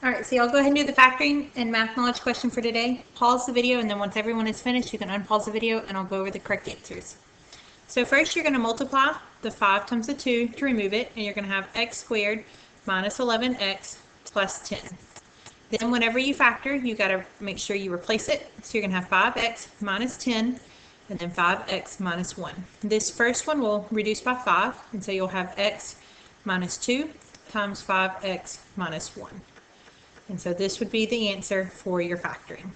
All right, so y'all go ahead and do the factoring and math knowledge question for today. Pause the video, and then once everyone is finished, you can unpause the video and I'll go over the correct answers. So first you're going to multiply the 5 times the 2 to remove it, and you're going to have x squared minus 11x plus 10. Then whenever you factor, you got to make sure you replace it. So you're going to have 5x minus 10, and then 5x minus 1. This first one will reduce by 5, and so you'll have x minus 2 times 5x minus 1. And so this would be the answer for your factoring.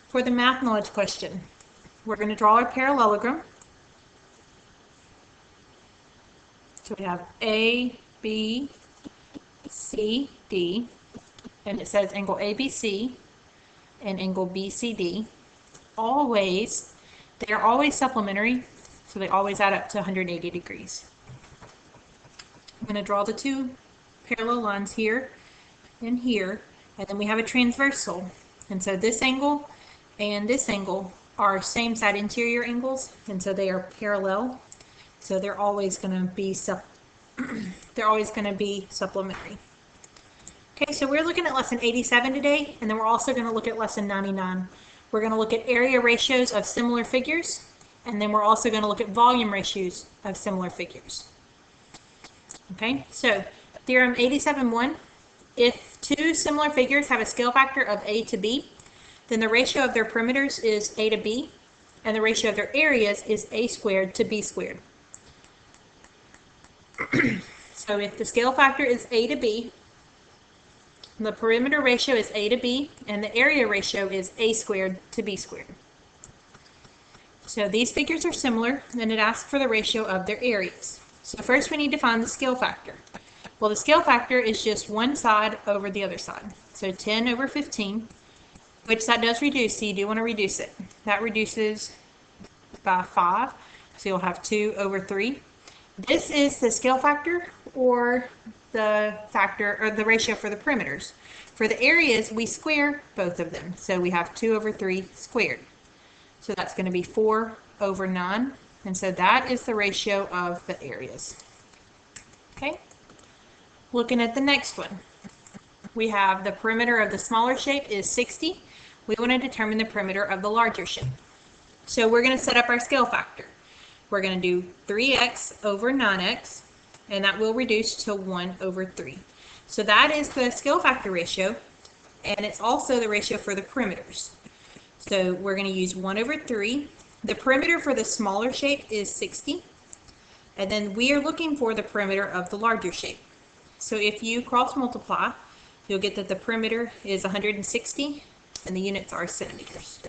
For the math knowledge question, we're going to draw a parallelogram. So we have A, B, C, D, and it says angle ABC and angle BCD. Always, they're always supplementary, so they always add up to 180 degrees. I'm going to draw the two parallel lines here and here, and then we have a transversal, and so this angle and this angle are same side interior angles, and so they are parallel, so they're always going to be supplementary. Okay, so we're looking at lesson 87 today, and then we're also going to look at lesson 99. We're going to look at area ratios of similar figures, and then we're also going to look at volume ratios of similar figures. Okay, so theorem 87.1. If two similar figures have a scale factor of a to b, then the ratio of their perimeters is a to b, and the ratio of their areas is a squared to b squared. So if the scale factor is a to b, the perimeter ratio is a to b, and the area ratio is a squared to b squared. So these figures are similar, and it asks for the ratio of their areas. So first we need to find the scale factor. Well, the scale factor is just one side over the other side. So 10 over 15, which that does reduce, so you do want to reduce it. That reduces by 5, so you'll have 2 over 3. This is the scale factor or the factor or the ratio for the perimeters. For the areas, we square both of them. So we have 2 over 3 squared. So that's going to be 4 over 9. And so that is the ratio of the areas. Okay? Looking at the next one, we have the perimeter of the smaller shape is 60. We want to determine the perimeter of the larger shape. So we're going to set up our scale factor. We're going to do 3x over 9x, and that will reduce to 1 over 3. So that is the scale factor ratio, and it's also the ratio for the perimeters. So we're going to use 1 over 3. The perimeter for the smaller shape is 60, and then we are looking for the perimeter of the larger shape. So if you cross multiply, you'll get that the perimeter is 160 and the units are centimeters.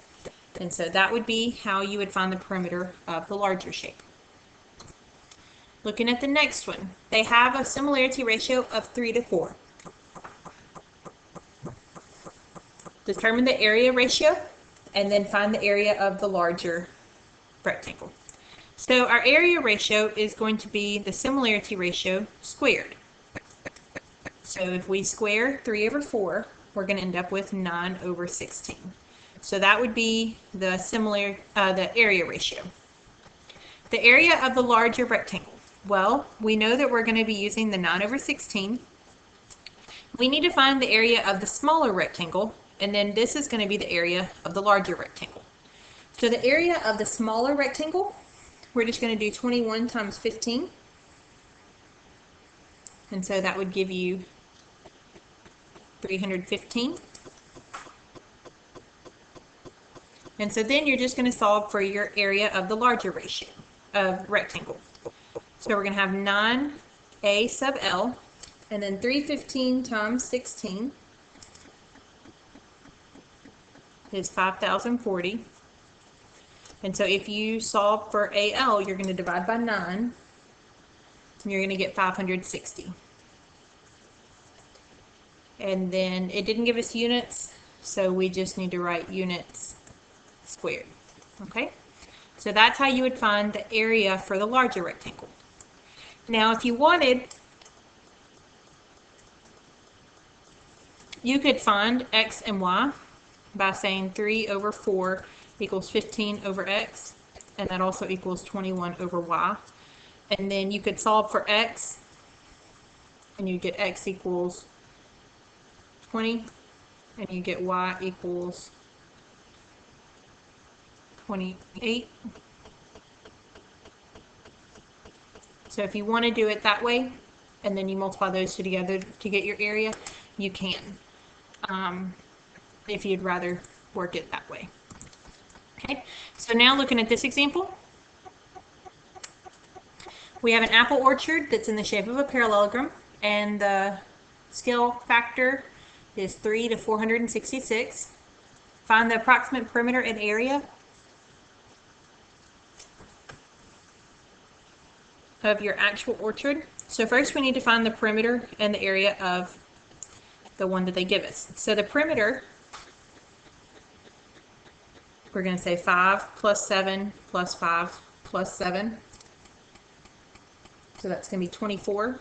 And so that would be how you would find the perimeter of the larger shape. Looking at the next one, they have a similarity ratio of 3 to 4. Determine the area ratio and then find the area of the larger rectangle. So our area ratio is going to be the similarity ratio squared. So if we square 3 over 4, we're going to end up with 9 over 16. So that would be the the area ratio. The area of the larger rectangle. Well, we know that we're going to be using the 9 over 16. We need to find the area of the smaller rectangle, and then this is going to be the area of the larger rectangle. So the area of the smaller rectangle, we're just going to do 21 times 15. And so that would give you 315. And so then you're just going to solve for your area of the larger ratio of rectangle. So we're going to have 9a sub L, and then 315 times 16 is 5,040. And so if you solve for AL, you're going to divide by 9, and you're going to get 560. And then it didn't give us units, so we just need to write units squared. Okay? So that's how you would find the area for the larger rectangle. Now, if you wanted, you could find x and y by saying 3 over 4 equals 15 over x, and that also equals 21 over y. And then you could solve for x, and you get x equals 20, and you get y equals 28. So if you want to do it that way, and then you multiply those two together to get your area, you can. If you'd rather work it that way. Okay, so now looking at this example, we have an apple orchard that's in the shape of a parallelogram, and the scale factor is 3 to 466. Find the approximate perimeter and area of your actual orchard. So first we need to find the perimeter and the area of the one that they give us. So the perimeter, we're going to say 5 plus 7 plus 5 plus 7. So that's going to be 24.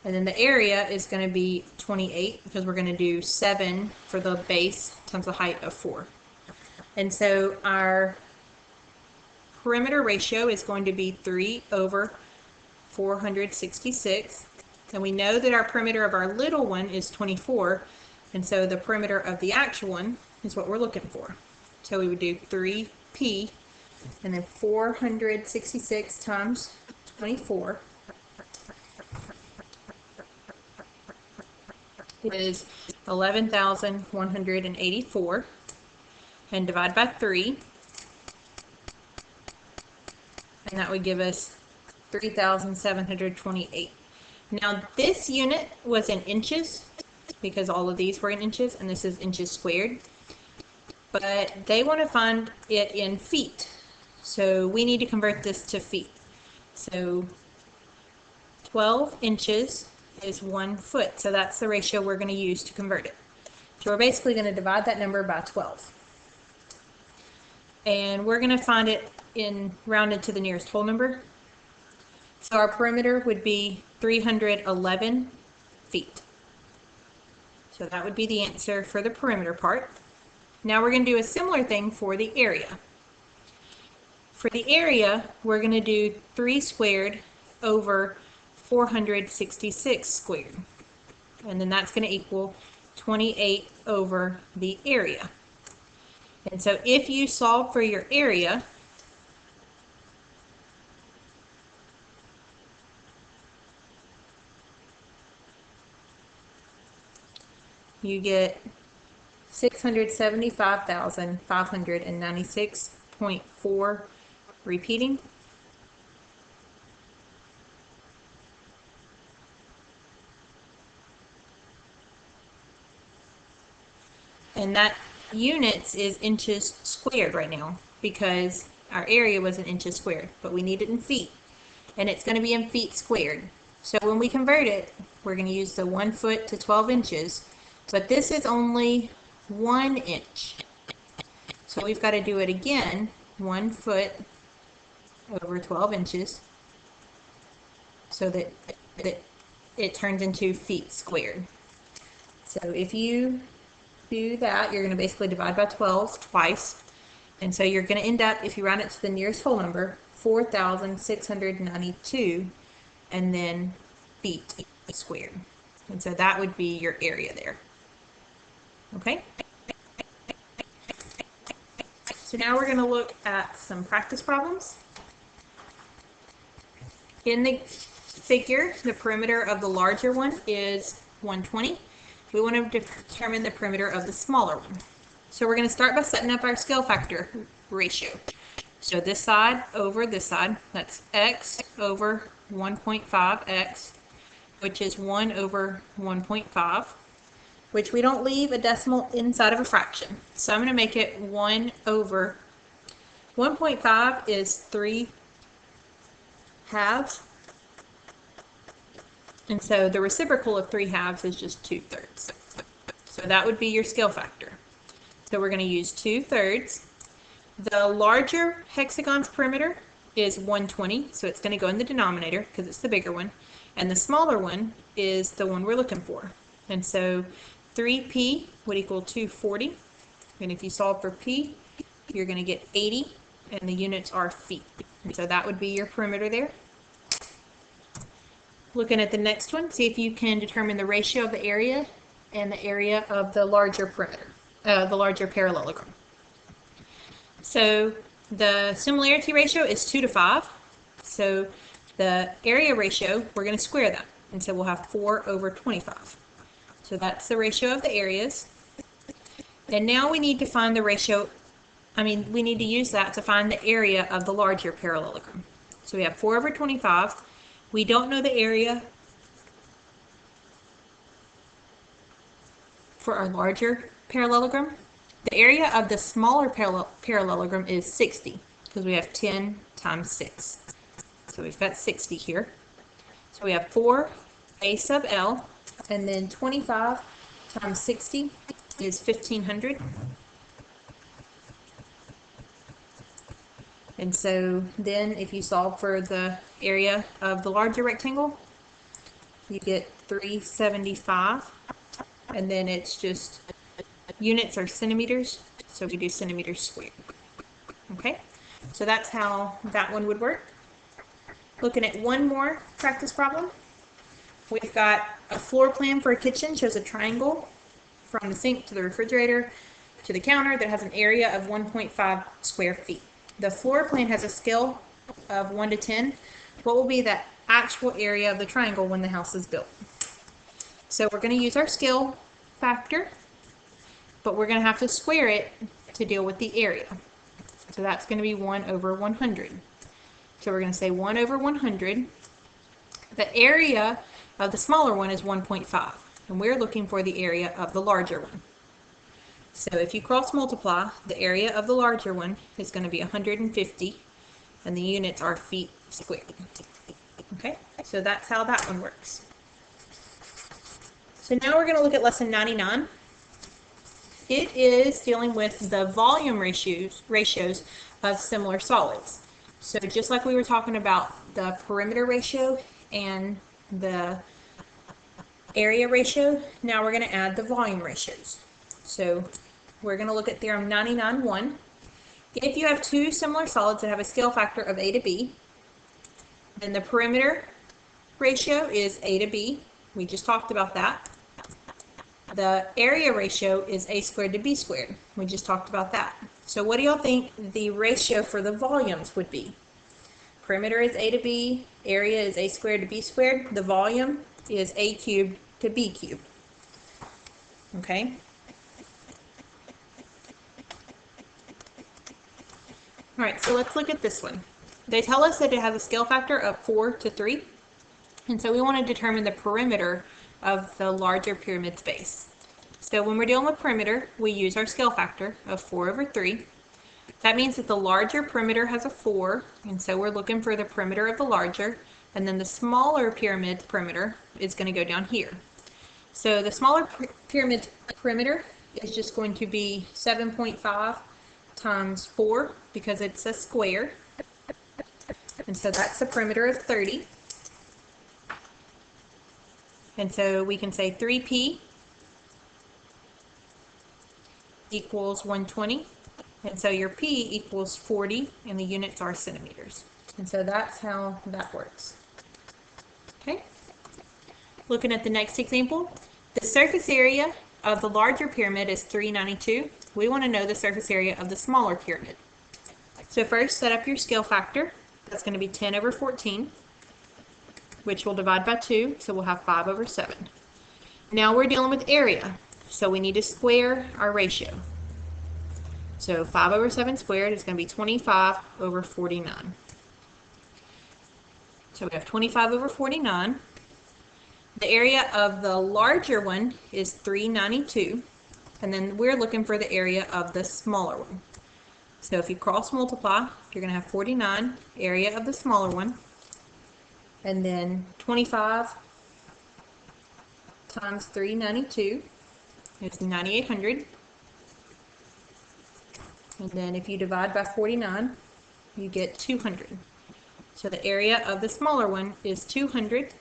And then the area is going to be 28 because we're going to do 7 for the base times the height of 4. And so our perimeter ratio is going to be 3 over 466. And we know that our perimeter of our little one is 24. And so the perimeter of the actual one is what we're looking for. So we would do 3p, and then 466 times 24 is 11,184, and divide by 3, and that would give us 3,728. Now this unit was in inches because all of these were in inches, and this is inches squared, but they want to find it in feet, so we need to convert this to feet. So 12 inches is 1 foot, so that's the ratio we're going to use to convert it. So we're basically going to divide that number by 12, and we're going to find it in rounded to the nearest whole number. So our perimeter would be 311 feet. So that would be the answer for the perimeter part. Now we're going to do a similar thing for the area. For the area, we're going to do 3 squared over 466 squared. And then that's going to equal 28 over the area. And so if you solve for your area, you get 675,596.4 repeating. And that units is inches squared right now because our area was in inches squared, but we need it in feet, and it's going to be in feet squared. So when we convert it, we're going to use the 1 foot to 12 inches, but this is only 1 inch. So we've got to do it again, 1 foot over 12 inches, so that it turns into feet squared. So if you do that, you're going to basically divide by 12 twice, and so you're going to end up, if you round it to the nearest whole number, 4,692, and then feet squared. And so that would be your area there. Okay? So now we're going to look at some practice problems. In the figure, the perimeter of the larger one is 120. We want to determine the perimeter of the smaller one. So we're going to start by setting up our scale factor ratio. So this side over this side, that's x over 1.5x, which is 1 over 1.5, which we don't leave a decimal inside of a fraction. So I'm going to make it 1 over 1.5 is 3 halves. And so the reciprocal of 3 halves is just 2/3. So that would be your scale factor. So we're going to use 2/3. The larger hexagon's perimeter is 120, so it's going to go in the denominator because it's the bigger one. And the smaller one is the one we're looking for. And so 3p would equal 240. And if you solve for p, you're going to get 80, and the units are feet. And so that would be your perimeter there. Looking at the next one, see if you can determine the ratio of the area and the area of the larger perimeter, the larger parallelogram. So the similarity ratio is 2 to 5. So the area ratio, we're going to square that. And so we'll have 4 over 25. So that's the ratio of the areas. And now we need to find the ratio, we need to use that to find the area of the larger parallelogram. So we have 4 over 25. We don't know the area for our larger parallelogram. The area of the smaller parallelogram is 60 because we have 10 times 6. So we've got 60 here. So we have 4 a sub L, and then 25 times 60 is 1500. And so then if you solve for the area of the larger rectangle, you get 375. And then it's just units are centimeters, so we do centimeters squared. Okay, so that's how that one would work. Looking at one more practice problem. We've got a floor plan for a kitchen, shows a triangle from the sink to the refrigerator to the counter that has an area of 1.5 square feet. The floor plan has a scale of 1 to 10. What will be the actual area of the triangle when the house is built? So we're going to use our scale factor, but we're going to have to square it to deal with the area. So that's going to be 1 over 100. So we're going to say 1 over 100. The area of the smaller one is 1.5, and we're looking for the area of the larger one. So if you cross multiply, the area of the larger one is going to be 150, and the units are feet squared. Okay, so that's how that one works. So now we're going to look at lesson 99. It is dealing with the volume ratios of similar solids. So just like we were talking about the perimeter ratio and the area ratio, now we're going to add the volume ratios. So we're going to look at theorem 99.1. If you have two similar solids that have a scale factor of A to B, then the perimeter ratio is A to B. We just talked about that. The area ratio is A squared to B squared. We just talked about that. So what do y'all think the ratio for the volumes would be? Perimeter is A to B, area is A squared to B squared. The volume is A cubed to B cubed. Okay? All right, so let's look at this one. They tell us that it has a scale factor of 4 to 3. And so we want to determine the perimeter of the larger pyramid's base. So when we're dealing with perimeter, we use our scale factor of 4 over 3. That means that the larger perimeter has a 4, and so we're looking for the perimeter of the larger, and then the smaller pyramid's perimeter is going to go down here. So the smaller pyramid's perimeter is just going to be 7.5 times 4 because it's a square, and so that's the perimeter of 30. And so we can say 3p equals 120. And so your p equals 40, and the units are centimeters. And so that's how that works. Okay. Looking at the next example, the surface area of the larger pyramid is 392. We want to know the surface area of the smaller pyramid. So first, set up your scale factor. That's going to be 10 over 14. Which will divide by 2, so we'll have 5 over 7. Now we're dealing with area, so we need to square our ratio. So 5 over 7 squared is going to be 25 over 49. So we have 25 over 49. The area of the larger one is 392, and then we're looking for the area of the smaller one. So if you cross multiply, you're going to have 49, area of the smaller one, and then 25 times 392 is 9,800. And then if you divide by 49, you get 200. So the area of the smaller one is 200,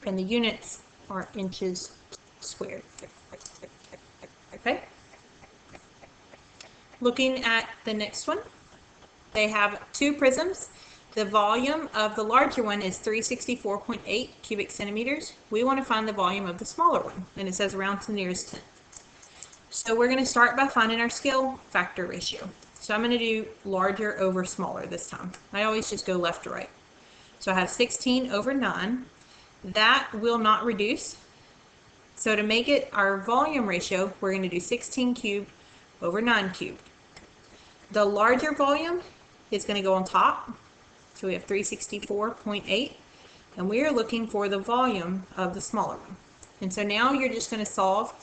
and the units are inches squared. Okay? Looking at the next one, they have two prisms. The volume of the larger one is 364.8 cubic centimeters. We want to find the volume of the smaller one, and it says round to the nearest 10. So we're going to start by finding our scale factor ratio. So I'm going to do larger over smaller this time. I always just go left to right. So I have 16 over 9. That will not reduce. So to make it our volume ratio, we're going to do 16 cubed over 9 cubed. The larger volume is going to go on top. So we have 364.8, and we are looking for the volume of the smaller one. And so now you're just going to solve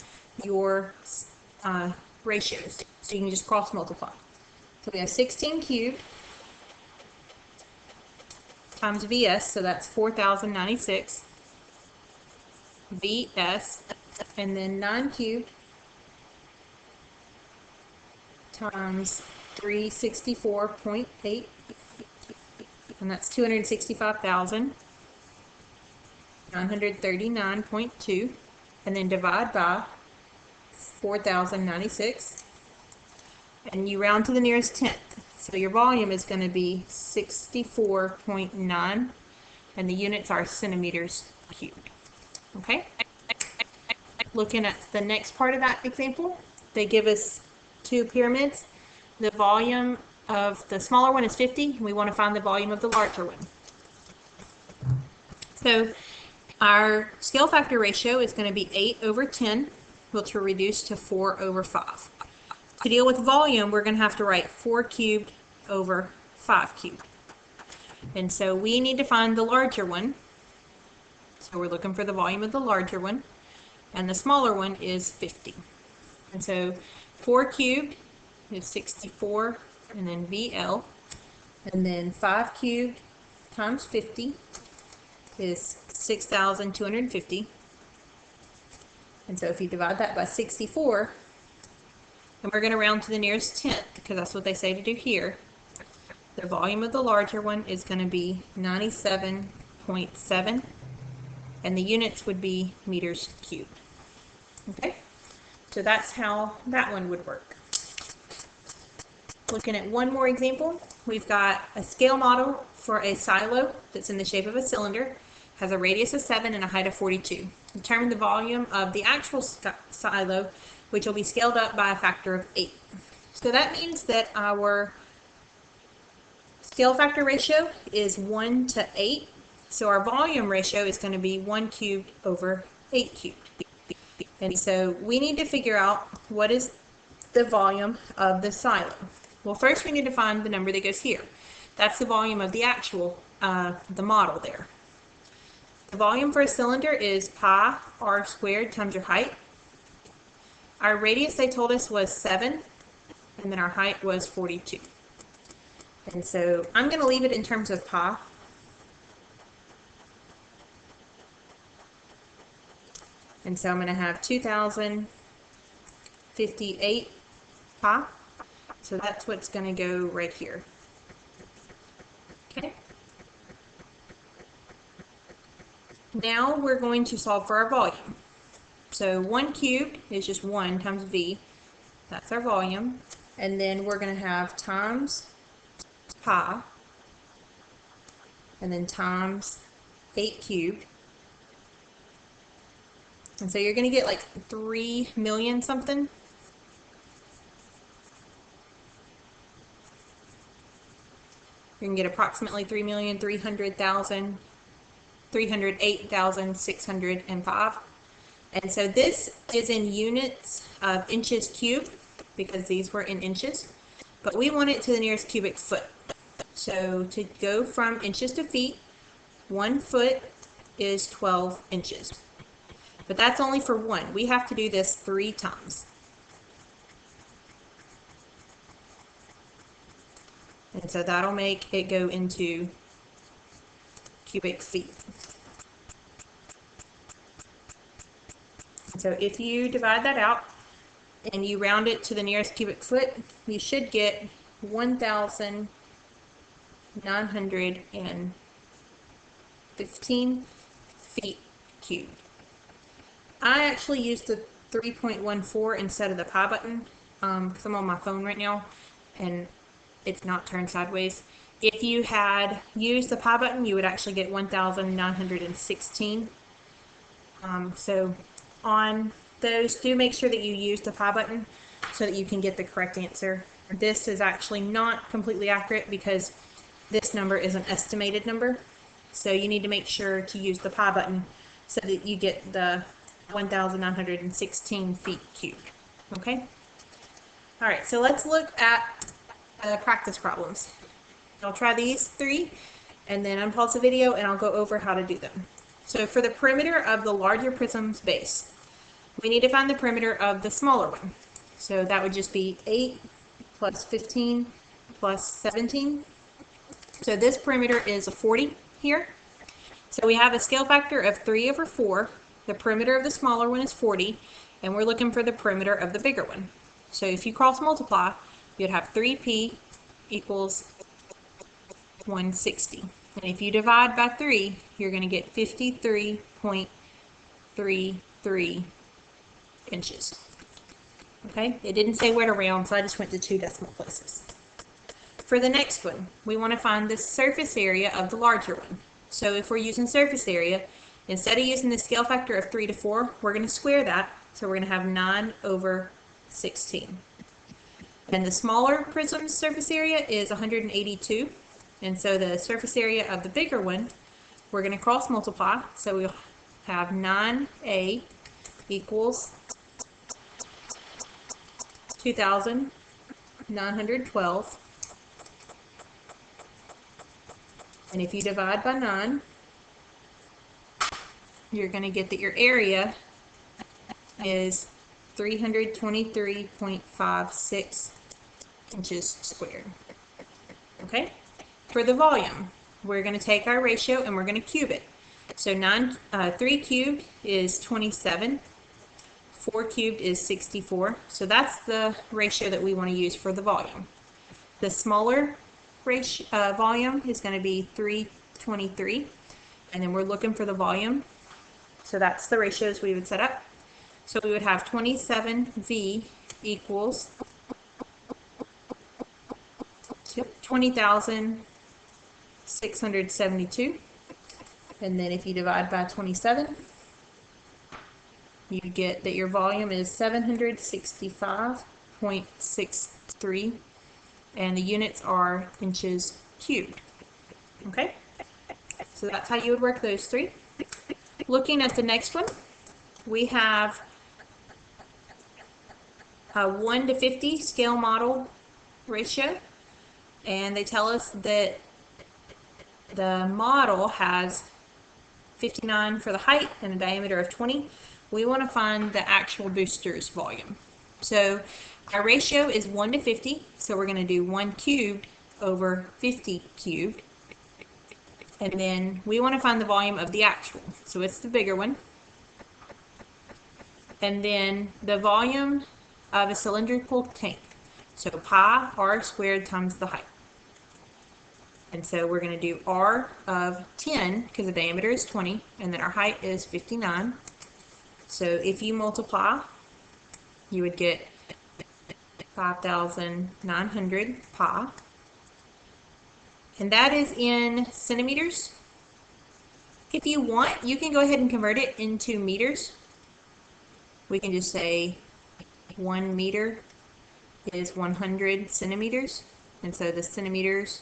your ratios. So you can just cross multiply. So we have 16 cubed times VS, so that's 4,096. VS, and then 9 cubed times 364.8, and that's 265,939.2, and then divide by 4,096, and you round to the nearest tenth. So your volume is going to be 64.9, and the units are centimeters cubed. Okay? Looking at the next part of that example, they give us two pyramids. The volume of the smaller one is 50. We want to find the volume of the larger one. So our scale factor ratio is going to be 8 over 10, which will reduce to 4 over 5. To deal with volume, we're going to have to write 4 cubed over 5 cubed. And so we need to find the larger one. So we're looking for the volume of the larger one. And the smaller one is 50. And so 4 cubed is 64, and then VL. And then 5 cubed times 50 is 6,250. And so if you divide that by 64, and we're going to round to the nearest tenth, because that's what they say to do here, the volume of the larger one is going to be 97.7, and the units would be meters cubed. Okay, so that's how that one would work. Looking at one more example, we've got a scale model for a silo that's in the shape of a cylinder, has a radius of 7 and a height of 42. Determine the volume of the actual silo, which will be scaled up by a factor of 8. So that means that our scale factor ratio is 1 to 8. So our volume ratio is going to be 1 cubed over 8 cubed. And so we need to figure out what is the volume of the silo. Well, first we need to find the number that goes here. That's the volume of the actual, the model there. The volume for a cylinder is pi r squared times your height. Our radius, they told us, was 7, and then our height was 42. And so I'm going to leave it in terms of pi. And so I'm going to have 2,058 pi. So that's what's going to go right here. Okay. Now we're going to solve for our volume. So 1 cubed is just 1 times V. That's our volume. And then we're going to have times pi. And then times 8 cubed. And so you're going to get like 3 million something. You can get approximately 3,308,605. And so this is in units of inches cubed, because these were in inches, but we want it to the nearest cubic foot. So to go from inches to feet, 1 foot is 12 inches. But that's only for one. We have to do this 3 times. And so that'll make it go into cubic feet. So if you divide that out and you round it to the nearest cubic foot, you should get 1,915 feet cubed. I actually used the 3.14 instead of the pi button because I'm on my phone right now and it's not turned sideways. If you had used the pi button, you would actually get 1,916. So on those, do make sure that you use the pi button so that you can get the correct answer. This is actually not completely accurate because this number is an estimated number. So you need to make sure to use the pi button so that you get the 1,916 feet cubed. Okay? All right, so let's look at practice problems. I'll try these 3 and then unpause the video and I'll go over how to do them. So for the perimeter of the larger prism's base, we need to find the perimeter of the smaller one. So that would just be 8 plus 15 plus 17. So this perimeter is a 40 here. So we have a scale factor of 3/4. The perimeter of the smaller one is 40, and we're looking for the perimeter of the bigger one. So if you cross multiply, you'd have 3p equals 160. And if you divide by 3, you're going to get 53.33 inches. Okay, it didn't say where to round, so I just went to 2 decimal places. For the next one, we want to find the surface area of the larger one. So if we're using surface area, instead of using the scale factor of 3 to 4, we're going to square that. So we're going to have 9/16. And the smaller prism's surface area is 182. And so the surface area of the bigger one, we're going to cross multiply. So we'll have 9a equals 2,912. And if you divide by 9, you're going to get that your area is 323.56 inches squared. Okay? For the volume, we're going to take our ratio and we're going to cube it. So 3 cubed is 27. 4 cubed is 64. So that's the ratio that we want to use for the volume. The smaller ratio, volume is going to be 323. And then we're looking for the volume. So that's the ratios we would set up. So we would have 27V equals 20,672. And then if you divide by 27, you get that your volume is 765.63, and the units are inches cubed. Okay? So that's how you would work those 3. Looking at the next one, we have a 1 to 50 scale model ratio, and they tell us that the model has 59 for the height and a diameter of 20. We want to find the actual booster's volume. So our ratio is 1 to 50, so we're going to do 1 cubed over 50 cubed. And then we want to find the volume of the actual. So it's the bigger one. And then the volume of a cylindrical tank. So pi r squared times the height. And so we're going to do r of 10 because the diameter is 20 and then our height is 59. So if you multiply, you would get 5,900 pi. And that is in centimeters. If you want, you can go ahead and convert it into meters. We can just say 1 meter is 100 centimeters. And so the centimeters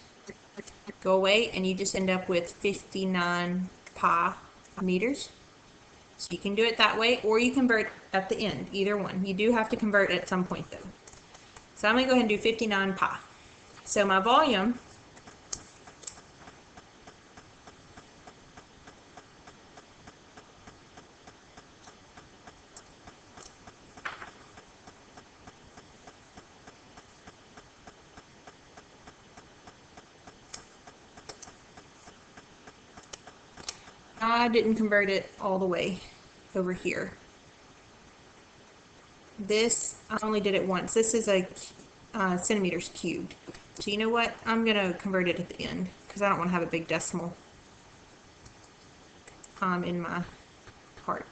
go away and you just end up with 59 pi meters. So you can do it that way, or you convert at the end, either one. You do have to convert at some point though. So I'm going to go ahead and do 59 pi. So my volume I didn't convert it all the way over here. This, I only did it once. This is a centimeters cubed. So you know what? I'm going to convert it at the end because I don't want to have a big decimal in my part.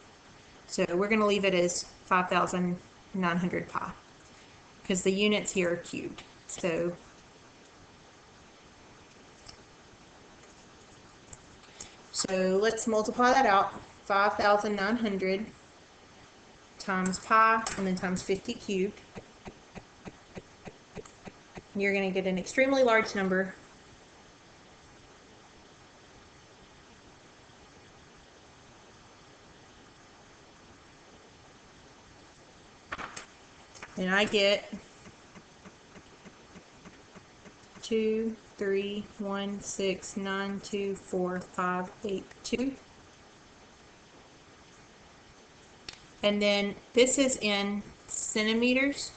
So we're going to leave it as 5,900 pi because the units here are cubed. So So let's multiply that out. 5,900 times pi and then times 50 cubed. You're going to get an extremely large number. And I get 2, 3, 1, 6, 9, 2, 4, 5, 8, 2. And then this is in centimeters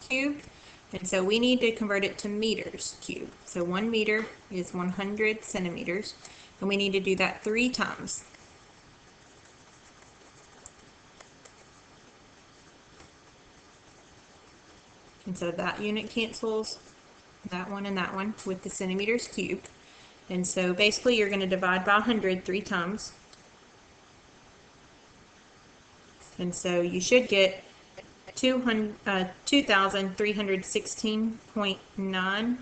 cubed. And so we need to convert it to meters cubed. So 1 meter is 100 centimeters. And we need to do that 3 times. And so that unit cancels, that one and that one, with the centimeters cubed. And so basically you're going to divide by 100 3 times. And so you should get 2,316.9,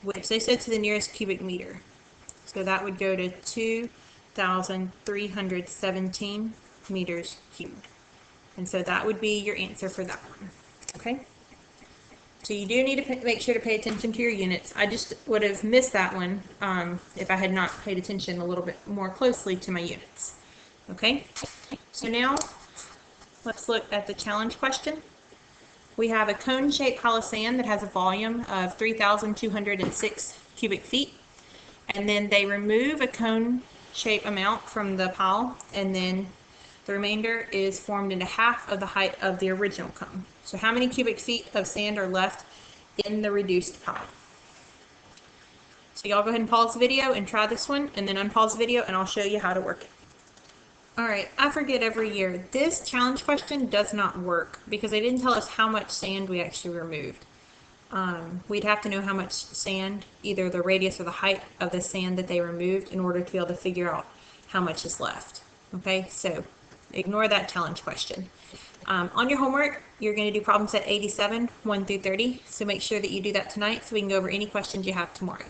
which they said to the nearest cubic meter. So that would go to 2,317 meters cubed. And so that would be your answer for that one. Okay? So you do need to make sure to pay attention to your units. I just would have missed that one if I had not paid attention a little bit more closely to my units. Okay? So now let's look at the challenge question. We have a cone-shaped pile of sand that has a volume of 3,206 cubic feet. And then they remove a cone-shaped amount from the pile, and then the remainder is formed into half of the height of the original cone. So how many cubic feet of sand are left in the reduced pile? So y'all go ahead and pause the video and try this one, and then unpause the video and I'll show you how to work it. Alright, I forget every year. This challenge question does not work because they didn't tell us how much sand we actually removed. We'd have to know how much sand, either the radius or the height of the sand that they removed, in order to be able to figure out how much is left. Okay, so ignore that challenge question. On your homework, you're going to do problem set 87, 1 through 30. So make sure that you do that tonight so we can go over any questions you have tomorrow.